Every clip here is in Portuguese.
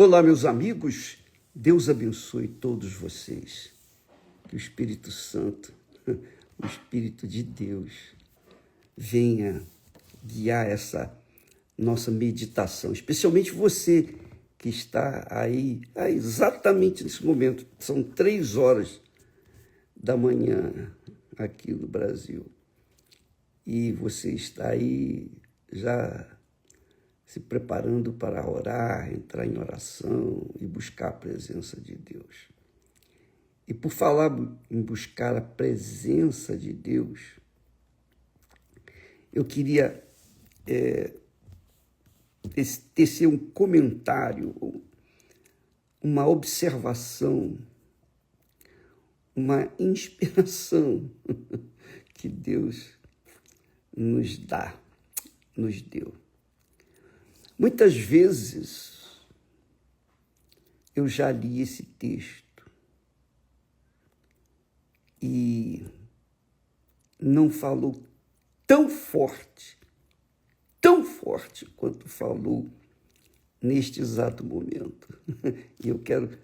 Olá, meus amigos, Deus abençoe todos vocês. Que o Espírito Santo, o Espírito de Deus, venha guiar essa nossa meditação, especialmente você que está aí exatamente nesse momento. São 3 horas da manhã aqui no Brasil. E você está aí já se preparando para orar, entrar em oração e buscar a presença de Deus. E por falar em buscar a presença de Deus, eu queria tecer um comentário, uma observação, uma inspiração que Deus nos deu. Muitas vezes eu já li esse texto e não falou tão forte quanto falou neste exato momento. E eu quero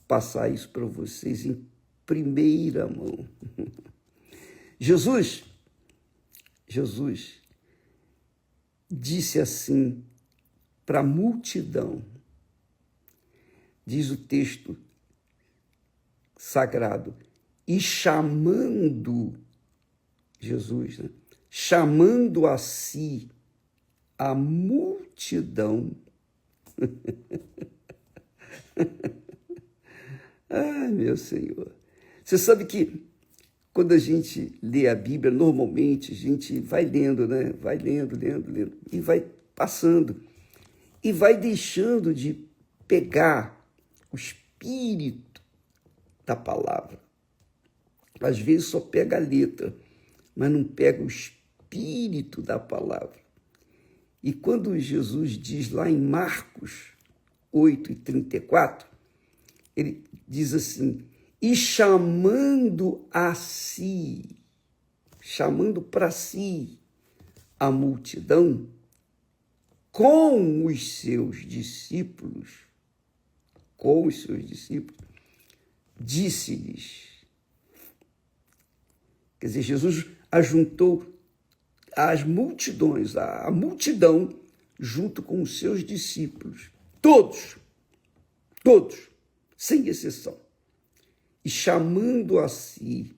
passar isso para vocês em primeira mão. Jesus disse assim para a multidão, diz o texto sagrado, e chamando Jesus, chamando a si a multidão. Ai, meu Senhor. Você sabe que quando a gente lê a Bíblia, normalmente a gente vai lendo, né? Vai lendo, e vai passando. E vai deixando de pegar o espírito da palavra. Às vezes só pega a letra, mas não pega o espírito da palavra. E quando Jesus diz lá em Marcos 8:34, ele diz assim, e chamando para si a multidão, com os seus discípulos, disse-lhes. Quer dizer, Jesus ajuntou as multidões, a multidão, junto com os seus discípulos, todos, sem exceção. E chamando a si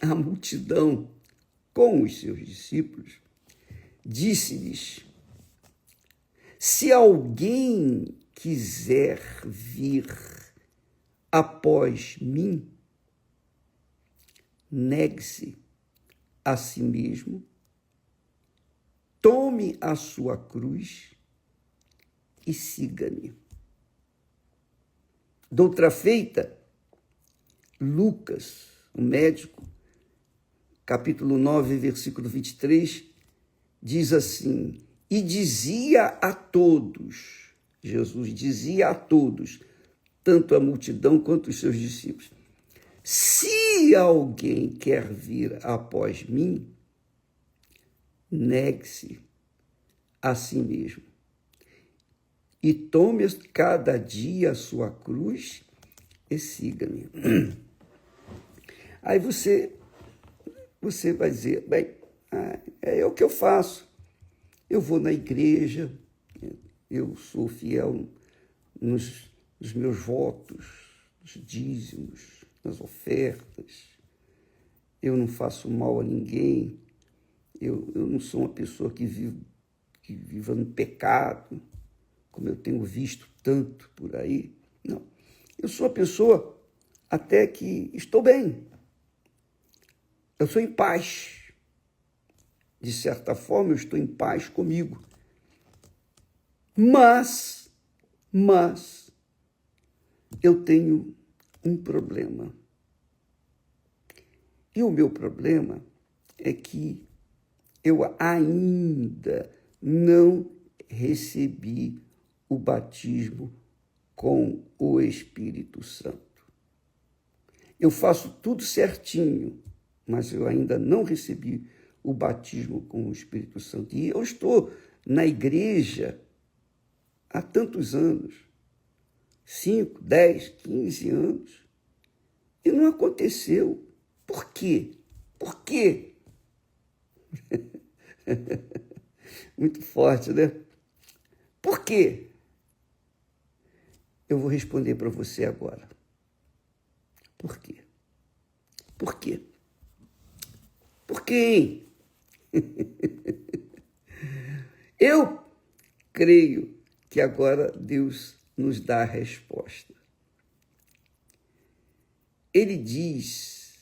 a multidão com os seus discípulos, disse-lhes, se alguém quiser vir após mim, negue-se a si mesmo, tome a sua cruz e siga-me. Doutra feita, Lucas, o médico, capítulo 9, versículo 23, diz assim, e dizia a todos, Jesus dizia a todos, tanto a multidão quanto os seus discípulos, se alguém quer vir após mim, negue-se a si mesmo e tome cada dia a sua cruz e siga-me. Aí você vai dizer, bem, é o que eu faço. Eu vou na igreja, eu sou fiel nos meus votos, nos dízimos, nas ofertas. Eu não faço mal a ninguém. Eu não sou uma pessoa que viva no pecado, como eu tenho visto tanto por aí. Não. Eu sou uma pessoa até que estou bem. Eu sou em paz. De certa forma, eu estou em paz comigo. Mas eu tenho um problema. E o meu problema é que eu ainda não recebi o batismo com o Espírito Santo. Eu faço tudo certinho, mas eu ainda não recebi o batismo com o Espírito Santo. E eu estou na igreja há tantos anos, 5, 10, 15 anos. E não aconteceu. Por quê? Por quê? Muito forte, né? Por quê? Eu vou responder para você agora. Por quê? Por quê? Por quê? Eu creio que agora Deus nos dá a resposta. Ele diz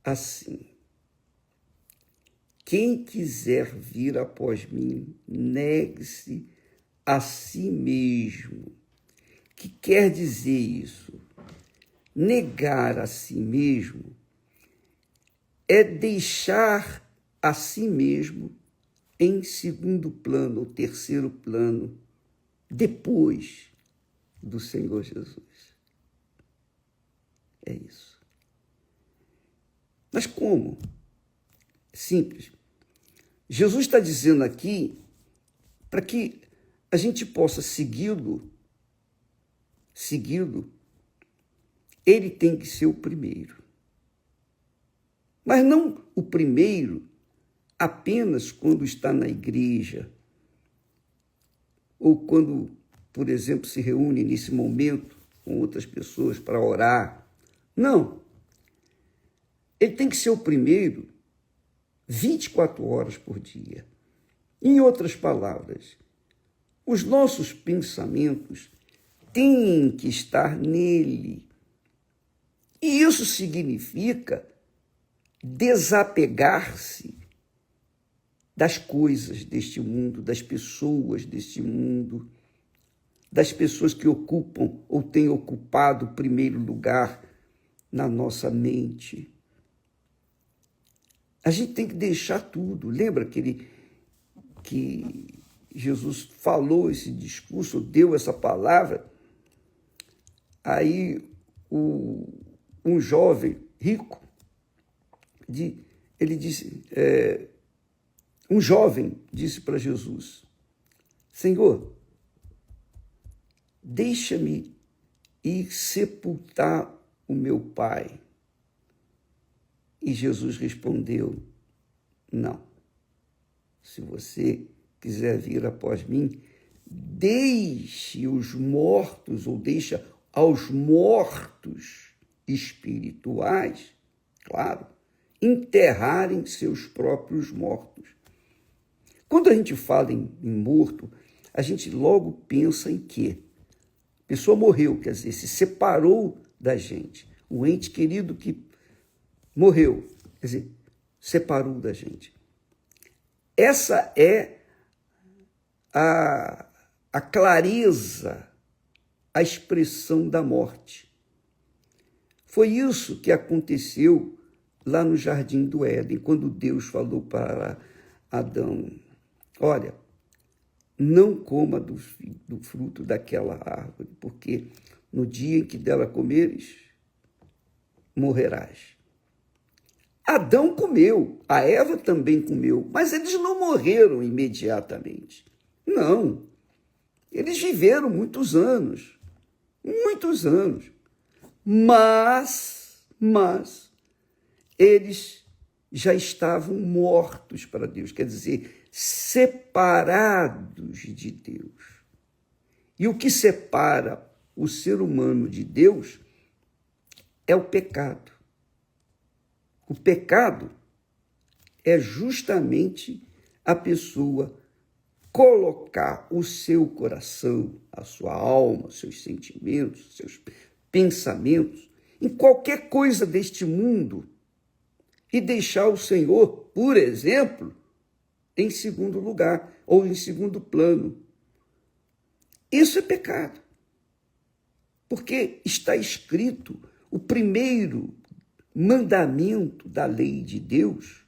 assim: quem quiser vir após mim, negue-se a si mesmo. O que quer dizer isso? Negar a si mesmo é deixar a si mesmo em segundo plano, ou terceiro plano, depois do Senhor Jesus. É isso. Mas como? Simples. Jesus está dizendo aqui para que a gente possa segui-lo, ele tem que ser o primeiro. Mas não o primeiro apenas quando está na igreja, ou quando, por exemplo, se reúne nesse momento com outras pessoas para orar. Não. Ele tem que ser o primeiro 24 horas por dia. Em outras palavras, os nossos pensamentos têm que estar nele. E isso significa desapegar-se das coisas deste mundo, das pessoas deste mundo, das pessoas que ocupam ou têm ocupado o primeiro lugar na nossa mente. A gente tem que deixar tudo. Lembra que Jesus falou esse discurso, deu essa palavra? Aí um jovem rico, ele disse, um jovem disse para Jesus: Senhor, deixa-me ir sepultar o meu pai. E Jesus respondeu: não. Se você quiser vir após mim, deixe os mortos, ou deixa aos mortos espirituais, claro, enterrarem seus próprios mortos. Quando a gente fala em morto, a gente logo pensa em quê? A pessoa morreu, quer dizer, se separou da gente. O ente querido que morreu, quer dizer, separou da gente. Essa é a clareza, a expressão da morte. Foi isso que aconteceu lá no Jardim do Éden, quando Deus falou para Adão: olha, não coma do fruto daquela árvore, porque no dia em que dela comeres, morrerás. Adão comeu, a Eva também comeu, mas eles não morreram imediatamente. Não. Eles viveram muitos anos. Mas eles já estavam mortos para Deus, quer dizer, separados de Deus. E o que separa o ser humano de Deus é o pecado. O pecado é justamente a pessoa colocar o seu coração, a sua alma, seus sentimentos, seus pensamentos em qualquer coisa deste mundo e deixar o Senhor, por exemplo, em segundo lugar ou em segundo plano. Isso é pecado. Porque está escrito o primeiro mandamento da lei de Deus.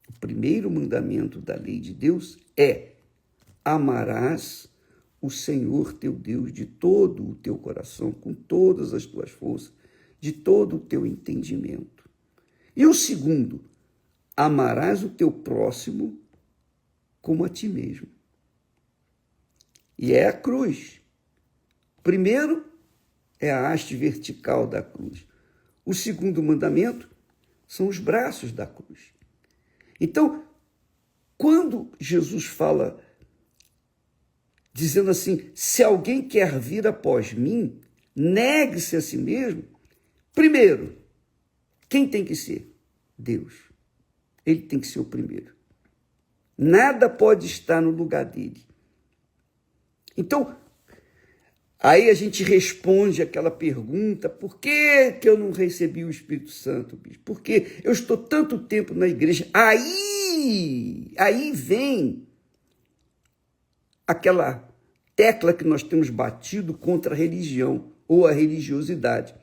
O primeiro mandamento da lei de Deus é: amarás o Senhor teu Deus de todo o teu coração, com todas as tuas forças, de todo o teu entendimento. E o segundo: amarás o teu próximo como a ti mesmo. E é a cruz. primeiro é a haste vertical da cruz. O segundo mandamento são os braços da cruz. Então, quando Jesus fala, dizendo assim, se alguém quer vir após mim, negue-se a si mesmo. Primeiro, quem tem que ser? Deus. Ele tem que ser o primeiro. Nada pode estar no lugar dele. Então, aí a gente responde aquela pergunta, por que eu não recebi o Espírito Santo, bispo? Porque eu estou tanto tempo na igreja. Aí vem aquela tecla que nós temos batido contra a religião ou a religiosidade.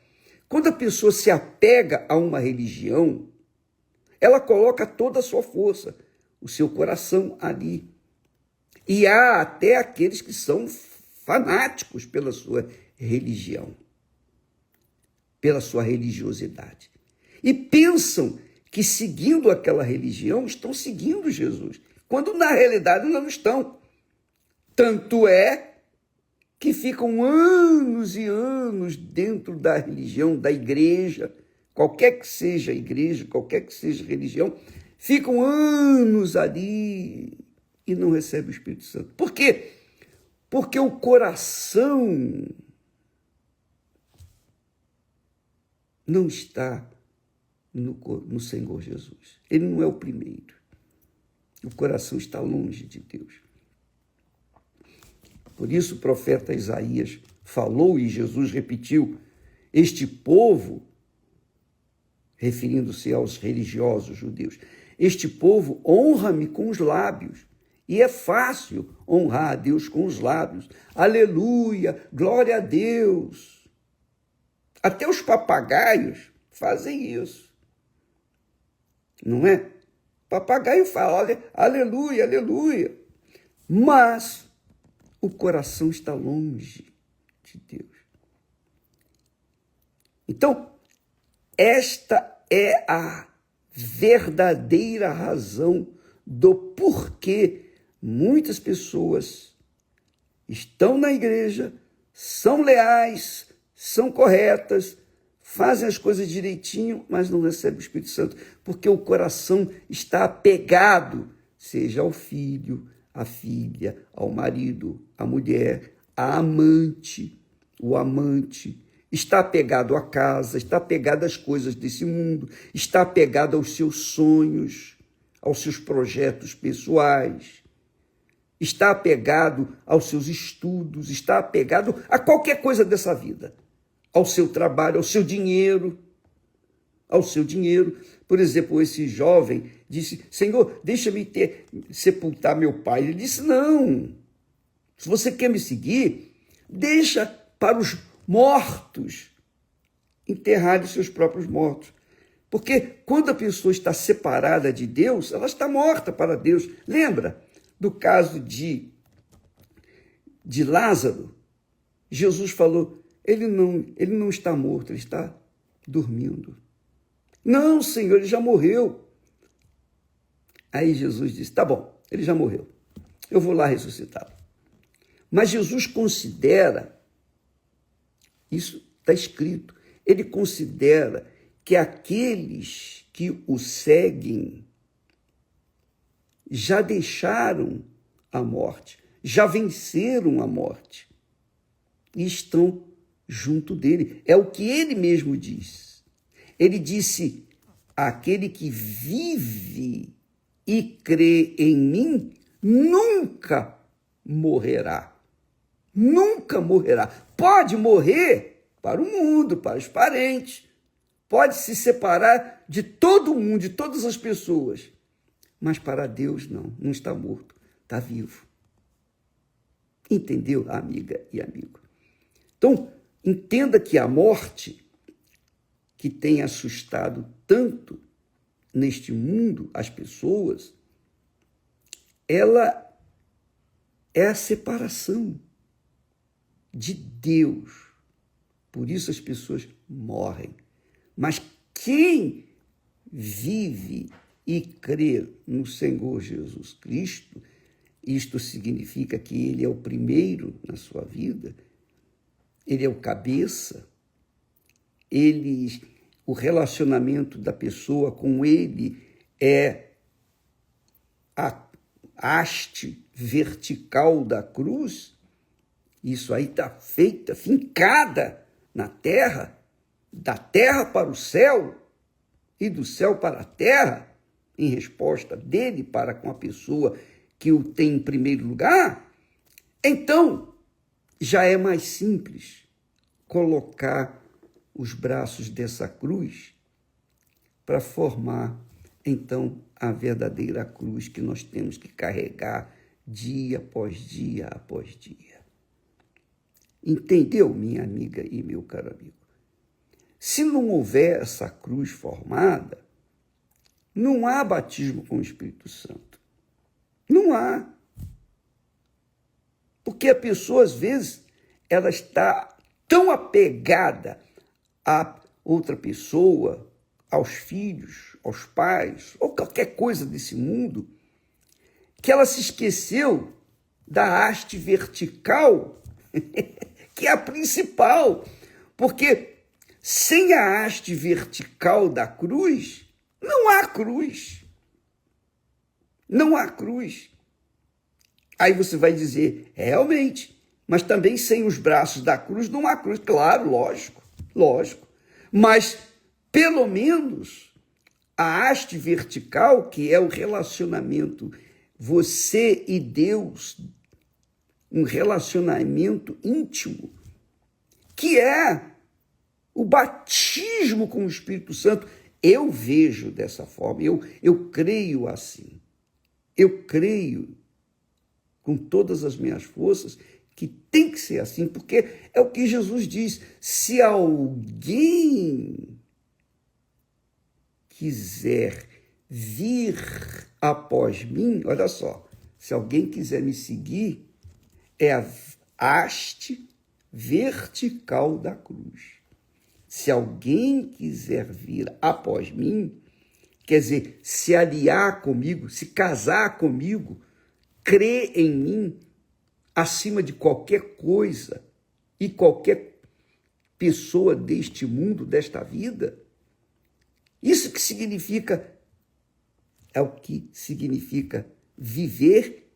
Quando a pessoa se apega a uma religião, ela coloca toda a sua força, o seu coração ali. E há até aqueles que são fanáticos pela sua religião, pela sua religiosidade. E pensam que seguindo aquela religião estão seguindo Jesus, quando na realidade não estão. Tanto é que ficam anos e anos dentro da religião, da igreja, qualquer que seja a igreja, qualquer que seja a religião, ficam anos ali e não recebem o Espírito Santo. Por quê? Porque o coração não está no Senhor Jesus. Ele não é o primeiro. O coração está longe de Deus. Por isso o profeta Isaías falou e Jesus repetiu, este povo, referindo-se aos religiosos judeus, este povo honra-me com os lábios. E é fácil honrar a Deus com os lábios. Aleluia, glória a Deus. Até os papagaios fazem isso. Não é? Papagaio fala, olha, aleluia, aleluia. Mas o coração está longe de Deus. Então, esta é a verdadeira razão do porquê muitas pessoas estão na igreja, são leais, são corretas, fazem as coisas direitinho, mas não recebem o Espírito Santo, porque o coração está apegado, seja ao filho, à filha, ao marido, à mulher, à amante, o amante, está apegado à casa, está apegado às coisas desse mundo, está apegado aos seus sonhos, aos seus projetos pessoais, está apegado aos seus estudos, está apegado a qualquer coisa dessa vida, ao seu trabalho, ao seu dinheiro, Por exemplo, esse jovem disse, Senhor, deixa-me sepultar meu pai. Ele disse, não, se você quer me seguir, deixa para os mortos enterrarem seus próprios mortos. Porque quando a pessoa está separada de Deus, ela está morta para Deus. Lembra do caso de Lázaro? Jesus falou, ele não está morto, ele está dormindo. Não, Senhor, ele já morreu. Aí Jesus disse, tá bom, ele já morreu. Eu vou lá ressuscitá-lo. Mas Jesus considera, isso está escrito, ele considera que aqueles que o seguem já deixaram a morte, já venceram a morte e estão junto dele. É o que ele mesmo diz. Ele disse, aquele que vive e crê em mim nunca morrerá. Nunca morrerá. Pode morrer para o mundo, para os parentes. Pode se separar de todo mundo, de todas as pessoas. Mas para Deus não está morto, está vivo. Entendeu, amiga e amigo? Então, entenda que a morte que tem assustado tanto neste mundo as pessoas, ela é a separação de Deus. Por isso as pessoas morrem. Mas quem vive e crê no Senhor Jesus Cristo, isto significa que ele é o primeiro na sua vida, ele é o cabeça, o relacionamento da pessoa com ele é a haste vertical da cruz, isso aí está feita, fincada na terra, da terra para o céu e do céu para a terra, em resposta dele para com a pessoa que o tem em primeiro lugar, então já é mais simples colocar os braços dessa cruz para formar, então, a verdadeira cruz que nós temos que carregar dia após dia após dia. Entendeu, minha amiga e meu caro amigo? Se não houver essa cruz formada, não há batismo com o Espírito Santo. Não há. Porque a pessoa, às vezes, ela está tão apegada a outra pessoa, aos filhos, aos pais, ou qualquer coisa desse mundo, que ela se esqueceu da haste vertical, que é a principal. Porque sem a haste vertical da cruz, não há cruz. Não há cruz. Aí você vai dizer, realmente, mas também sem os braços da cruz não há cruz. Claro, lógico. Mas, pelo menos, a haste vertical, que é o relacionamento você e Deus, um relacionamento íntimo, que é o batismo com o Espírito Santo. Eu vejo dessa forma, eu creio assim. Eu creio com todas as minhas forças que tem que ser assim, porque é o que Jesus diz: se alguém quiser vir após mim, olha só, se alguém quiser me seguir, é a haste vertical da cruz. Se alguém quiser vir após mim, quer dizer, se aliar comigo, se casar comigo, crer em mim acima de qualquer coisa e qualquer pessoa deste mundo, desta vida, isso que significa, é o que significa viver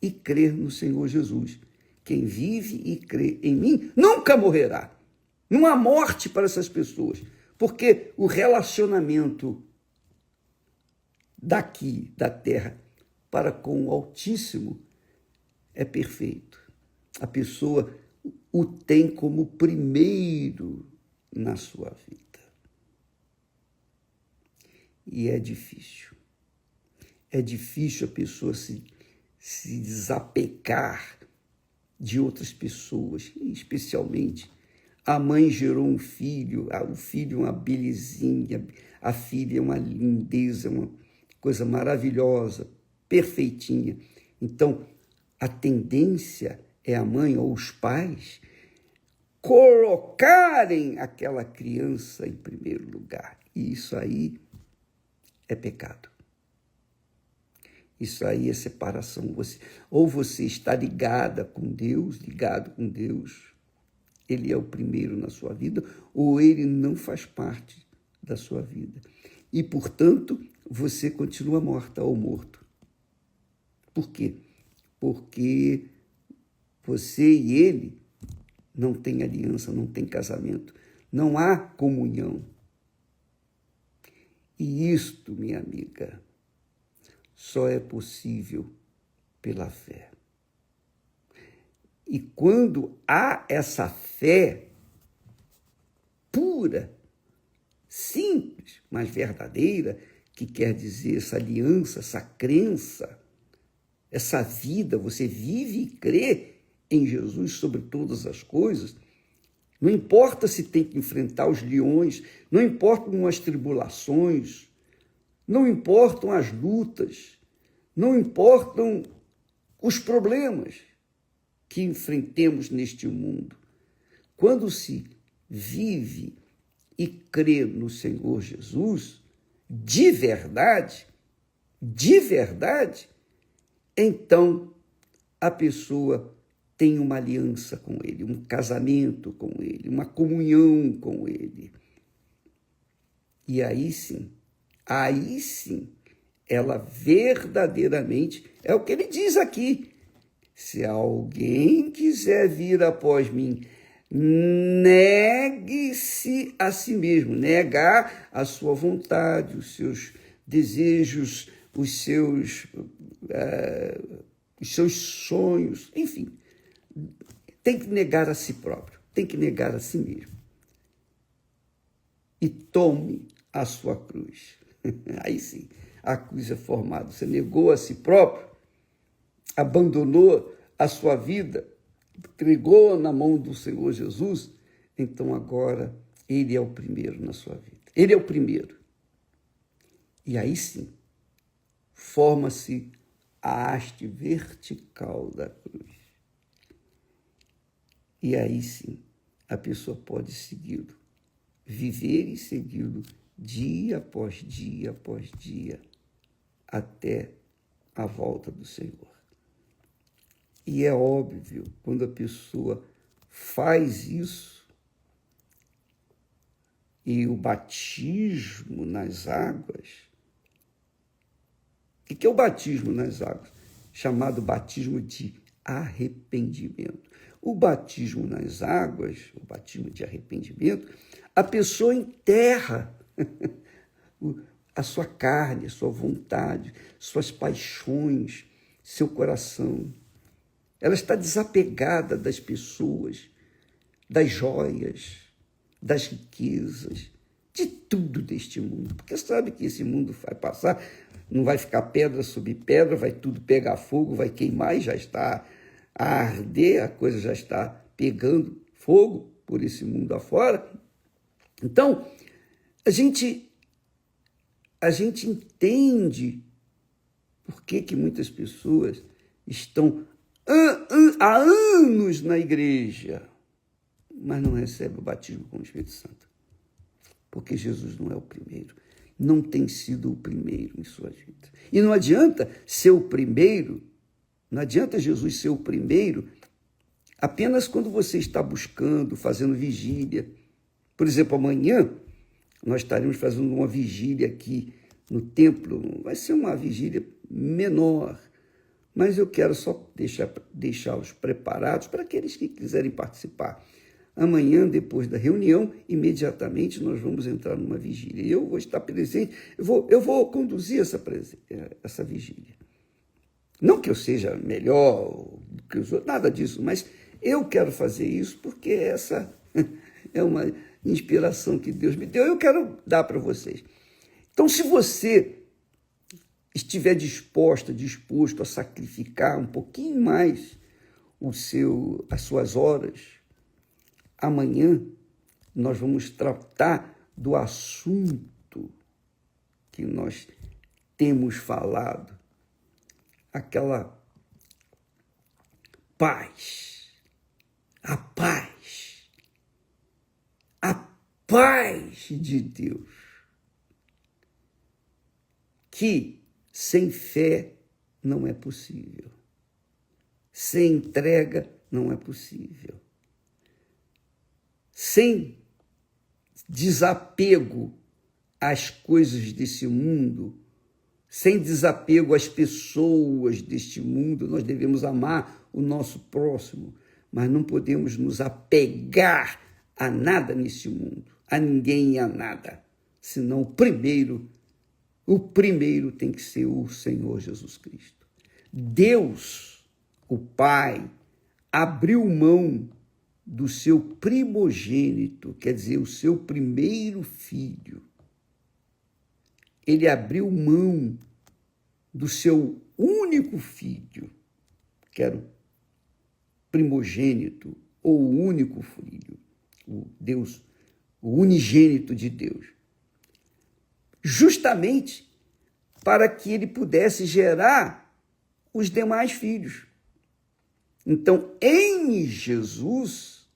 e crer no Senhor Jesus. Quem vive e crê em mim nunca morrerá. Não há morte para essas pessoas, porque o relacionamento daqui, da terra, para com o Altíssimo é perfeito. A pessoa o tem como primeiro na sua vida. E é difícil. É difícil a pessoa se desapegar de outras pessoas, especialmente a mãe gerou um filho, o filho é uma belezinha, a filha é uma lindeza, uma coisa maravilhosa, perfeitinha. Então, a tendência é a mãe ou os pais colocarem aquela criança em primeiro lugar. E isso aí é pecado. Isso aí é separação. Ou você está ligado com Deus, ele é o primeiro na sua vida, ou ele não faz parte da sua vida. E, portanto, você continua morta ou morto. Por quê? Porque você e ele não têm aliança, não têm casamento, não há comunhão. E isto, minha amiga, só é possível pela fé. E quando há essa fé pura, simples, mas verdadeira, que quer dizer essa aliança, essa crença, essa vida, você vive e crê em Jesus sobre todas as coisas, não importa se tem que enfrentar os leões, não importam as tribulações, não importam as lutas, não importam os problemas que enfrentemos neste mundo. Quando se vive e crê no Senhor Jesus, de verdade, então a pessoa tem uma aliança com Ele, um casamento com Ele, uma comunhão com Ele. E aí sim, ela verdadeiramente, é o que ele diz aqui, se alguém quiser vir após mim, negue-se a si mesmo, negar a sua vontade, os seus desejos, os seus sonhos, enfim, tem que negar a si próprio, tem que negar a si mesmo. E tome a sua cruz. Aí sim, a cruz é formada. Você negou a si próprio, abandonou a sua vida, entregou na mão do Senhor Jesus, então agora Ele é o primeiro na sua vida. Ele é o primeiro. E aí sim, forma-se a haste vertical da cruz. E aí sim, a pessoa pode segui-lo, viver e segui-lo dia após dia, até a volta do Senhor. E é óbvio, quando a pessoa faz isso, e o batismo nas águas, o que é o batismo nas águas? Chamado batismo de arrependimento. O batismo nas águas, o batismo de arrependimento, a pessoa enterra a sua carne, a sua vontade, suas paixões, seu coração. Ela está desapegada das pessoas, das joias, das riquezas, de tudo deste mundo. Porque sabe que esse mundo vai passar, não vai ficar pedra sobre pedra, vai tudo pegar fogo, vai queimar e já está a arder, a coisa já está pegando fogo por esse mundo afora. Então, a gente entende por que muitas pessoas estão há anos na igreja, mas não recebem o batismo com o Espírito Santo. Porque Jesus não é o primeiro, não tem sido o primeiro em sua vida. E não adianta ser o primeiro, não adianta Jesus ser o primeiro apenas quando você está buscando, fazendo vigília. Por exemplo, amanhã nós estaremos fazendo uma vigília aqui no templo, vai ser uma vigília menor, mas eu quero só deixá-los preparados para aqueles que quiserem participar. Amanhã, depois da reunião, imediatamente nós vamos entrar numa vigília. E eu vou estar presente, eu vou conduzir essa vigília. Não que eu seja melhor do que os outros, nada disso, mas eu quero fazer isso porque essa é uma inspiração que Deus me deu, eu quero dar para vocês. Então, se você estiver disposto a sacrificar um pouquinho mais as suas horas, amanhã nós vamos tratar do assunto que nós temos falado, aquela paz, a paz de Deus, que sem fé não é possível, sem entrega não é possível, sem desapego às coisas desse mundo, sem desapego às pessoas deste mundo, nós devemos amar o nosso próximo, mas não podemos nos apegar a nada nesse mundo, a ninguém e a nada, senão o primeiro tem que ser o Senhor Jesus Cristo. Deus, o Pai, abriu mão do seu primogênito, quer dizer, o seu primeiro filho. Ele abriu mão do seu único filho, que era o primogênito, ou o único filho, o unigênito de Deus, justamente para que ele pudesse gerar os demais filhos. Então, em Jesus,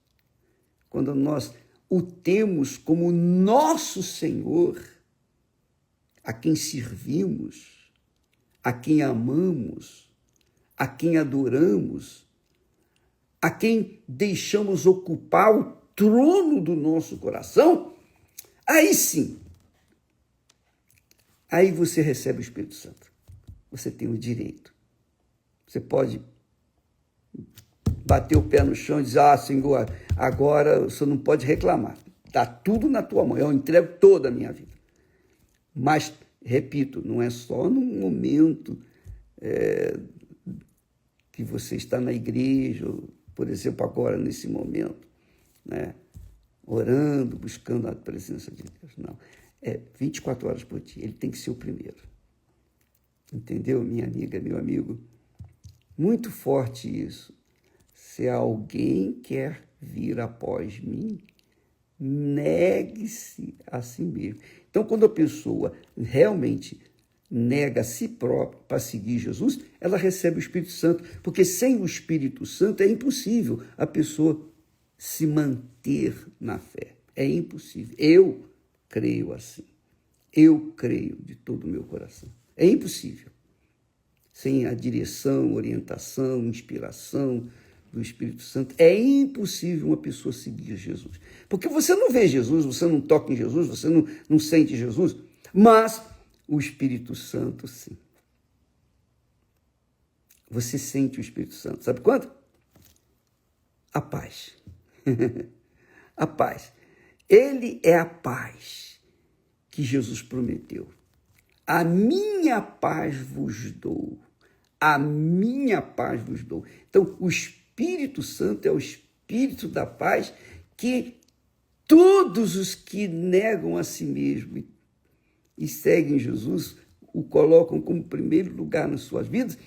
quando nós o temos como nosso Senhor, a quem servimos, a quem amamos, a quem adoramos, a quem deixamos ocupar o trono do nosso coração, aí sim, aí você recebe o Espírito Santo. Você tem o direito. Você pode bater o pé no chão e dizer, Senhor, agora o Senhor não pode reclamar. Está tudo na tua mão, eu entrego toda a minha vida. Mas, repito, não é só no momento que você está na igreja, por exemplo, agora, nesse momento, né? Orando, buscando a presença de Deus. Não, 24 horas por dia, ele tem que ser o primeiro. Entendeu, minha amiga, meu amigo? Muito forte isso. Se alguém quer vir após mim, negue-se a si mesmo. Então, quando a pessoa realmente nega a si própria para seguir Jesus, ela recebe o Espírito Santo, porque sem o Espírito Santo é impossível a pessoa se manter na fé. É impossível. Eu creio assim. Eu creio de todo o meu coração. É impossível. Sem a direção, orientação, inspiração do Espírito Santo, é impossível uma pessoa seguir Jesus. Porque você não vê Jesus, você não toca em Jesus, você não sente Jesus, mas o Espírito Santo, sim. Você sente o Espírito Santo. Sabe quando? A paz. A paz. Ele é a paz que Jesus prometeu. A minha paz vos dou. A minha paz vos dou. Então, o Espírito Santo é o Espírito da paz que todos os que negam a si mesmo e seguem Jesus, o colocam como primeiro lugar nas suas vidas,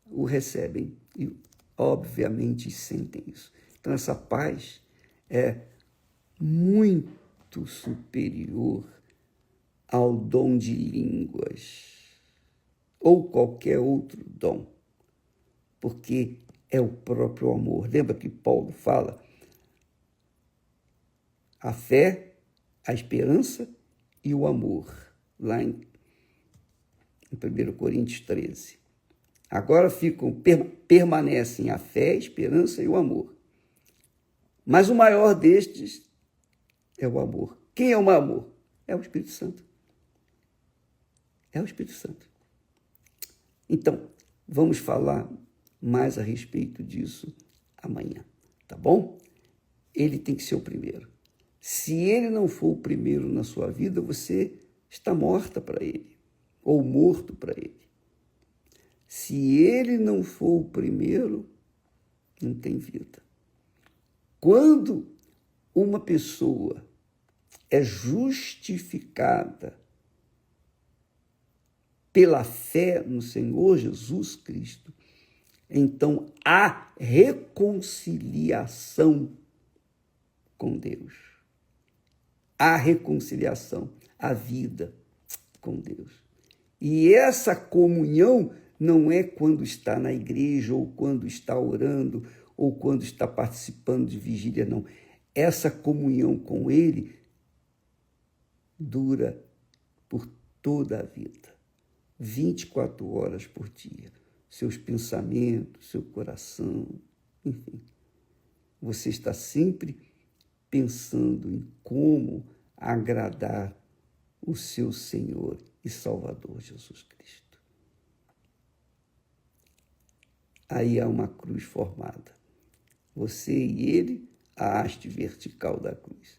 o recebem e, obviamente, sentem isso. Então, essa paz é muito superior ao dom de línguas ou qualquer outro dom, porque é o próprio amor. Lembra que Paulo fala? A fé, a esperança e o amor, lá em 1 Coríntios 13. Agora permanecem a fé, a esperança e o amor. Mas o maior destes é o amor. Quem é o amor? É o Espírito Santo. É o Espírito Santo. Então, vamos falar mais a respeito disso amanhã, tá bom? Ele tem que ser o primeiro. Se ele não for o primeiro na sua vida, você está morta para ele, ou morto para ele. Se ele não for o primeiro, não tem vida. Quando uma pessoa é justificada pela fé no Senhor Jesus Cristo, então há reconciliação com Deus. Há reconciliação, a vida com Deus. E essa comunhão não é quando está na igreja, ou quando está orando, ou quando está participando de vigília, não. Essa comunhão com Ele dura por toda a vida, 24 horas por dia. Seus pensamentos, seu coração, enfim. Você está sempre pensando em como agradar o seu Senhor e Salvador Jesus Cristo. Aí há uma cruz formada. Você e ele, a haste vertical da cruz.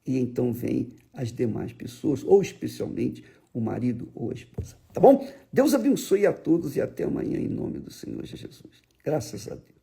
E então vem as demais pessoas, ou especialmente o marido ou a esposa. Tá bom? Deus abençoe a todos e até amanhã em nome do Senhor Jesus. Graças a Deus.